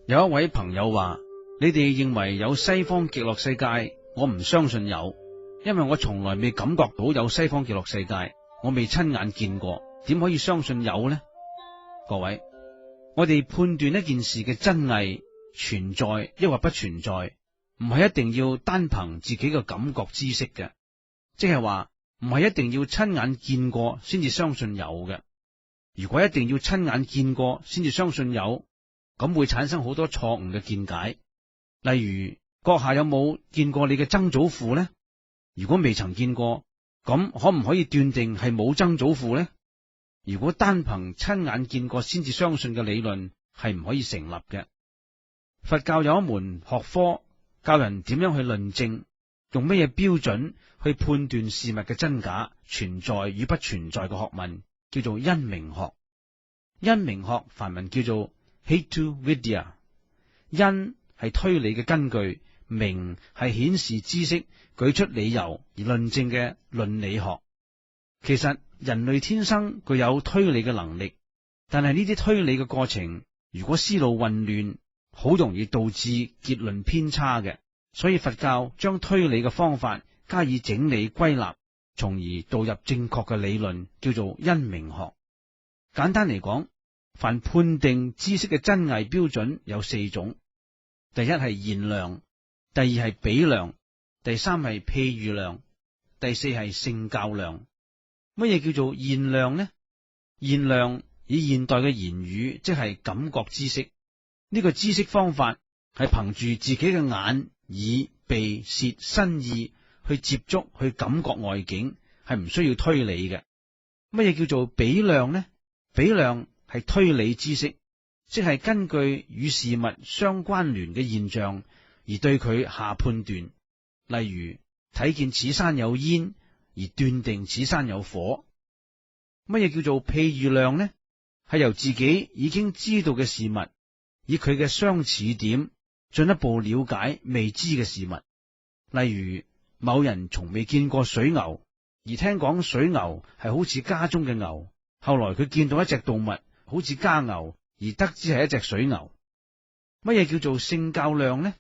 有一位朋友話：你哋認為有西方極樂世界，我唔相信有，因為我從來未感覺到有西方極樂世界，我未親眼見過，點可以相信有呢？各位，我哋判斷一件事嘅真偽存在抑或不存在，唔係一定要單憑自己嘅感覺知識嘅，即係話唔係一定要親眼見過先至相信有嘅。如果一定要親眼見過先至相信有，咁會產生好多錯誤嘅見解。例如，閣下有冇見過你嘅曾祖父呢？如果未曾見過，咁可唔可以斷定係冇曾祖父呢？如果單憑親眼見過先至相信嘅理論係唔可以成立嘅。佛教有一門學科，教人點樣去論證，用咩嘢標準去判斷事物嘅真假、存在與不存在嘅學問，叫做因明學。因明學梵文叫做 Hetu Vidya， 因係推理嘅根據，明係顯示知識、舉出理由而論證嘅論理學。其實人類天生具有推理嘅能力，但係呢啲推理嘅過程，如果思路混亂，好容易導致結論偏差嘅。所以佛教將推理嘅方法加以整理歸納，從而導入正確嘅理論，叫做因明學。簡單嚟講，凡判定知識嘅真偽標準有4種：第一係現量，第二係比量，第三係譬喻量，第四係聖教量。乜嘢叫做現量呢？現量以現代嘅言語，即係感覺知識。呢個知識方法係憑住自己嘅眼、耳、鼻、舌、身意去接觸、去感覺外境，係唔需要推理嘅。乜嘢叫做比量呢？比量係推理知識，即係根據與事物相關聯嘅現象而對佢下判斷。例如睇見此山有煙而斷定此山有火。乜嘢叫做譬喻量呢？係由自己已經知道嘅事物，以佢嘅相似點進一步了解未知嘅事物。例如某人從未見過水牛，而聽講水牛係好似家中嘅牛，後來佢見到一隻動物好似家牛，而得知係一隻水牛。乜嘢叫做聖教量呢？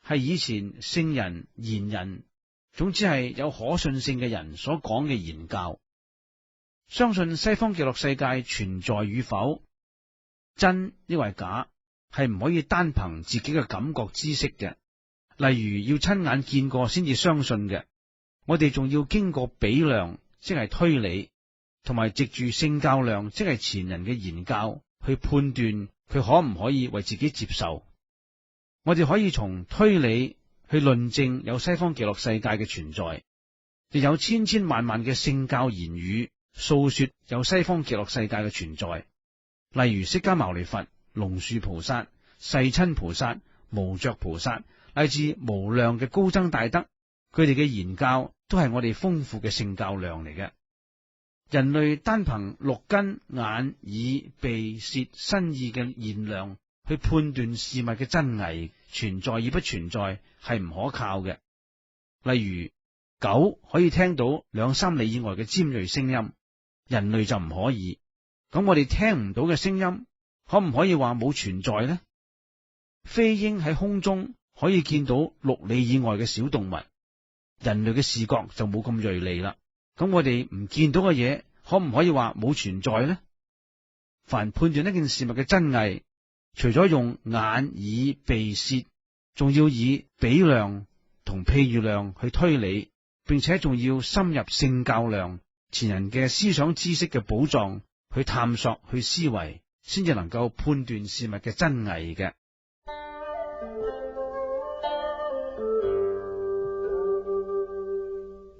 係以前聖人、賢人，總之係有可信性嘅人所講嘅言教。相信西方極樂世界存在與否，真抑或假，係唔可以單憑自己嘅感覺知識嘅。例如要親眼見過先至相信嘅，我哋仲要經過比量，即係推理，同埋藉住聖教量，即係前人嘅言教，去判斷佢可唔可以為自己接受。我哋可以從推理去論證有西方極樂世界嘅存在，亦有千千萬萬嘅聖教言語訴說有西方極樂世界嘅存在。例如釋迦牟尼佛、龍樹菩薩、世親菩薩、無着菩薩，乃至無量嘅高僧大德，佢哋嘅言教都係我哋豐富嘅聖教量嚟嘅。人類單憑六根眼耳鼻舌身意嘅現量去判斷事物嘅真偽、存在與不存在，係唔可靠嘅。例如狗可以聽到2、3里以外嘅尖銳聲音，人類就唔可以。咁我哋聽唔到嘅聲音，可唔可以話冇存在呢？飛鷹喺空中可以見到6里以外嘅小動物，人類嘅視覺就冇咁銳利啦。咁我哋唔見到嘅嘢，可唔可以話冇存在呢？凡判斷一件事物嘅真偽，除咗用眼耳鼻舌，仲要以比量同譬喻量去推理，並且仲要深入聖教量，前人嘅思想知識嘅寶藏去探索、去思維，先至能夠判斷事物嘅真偽嘅。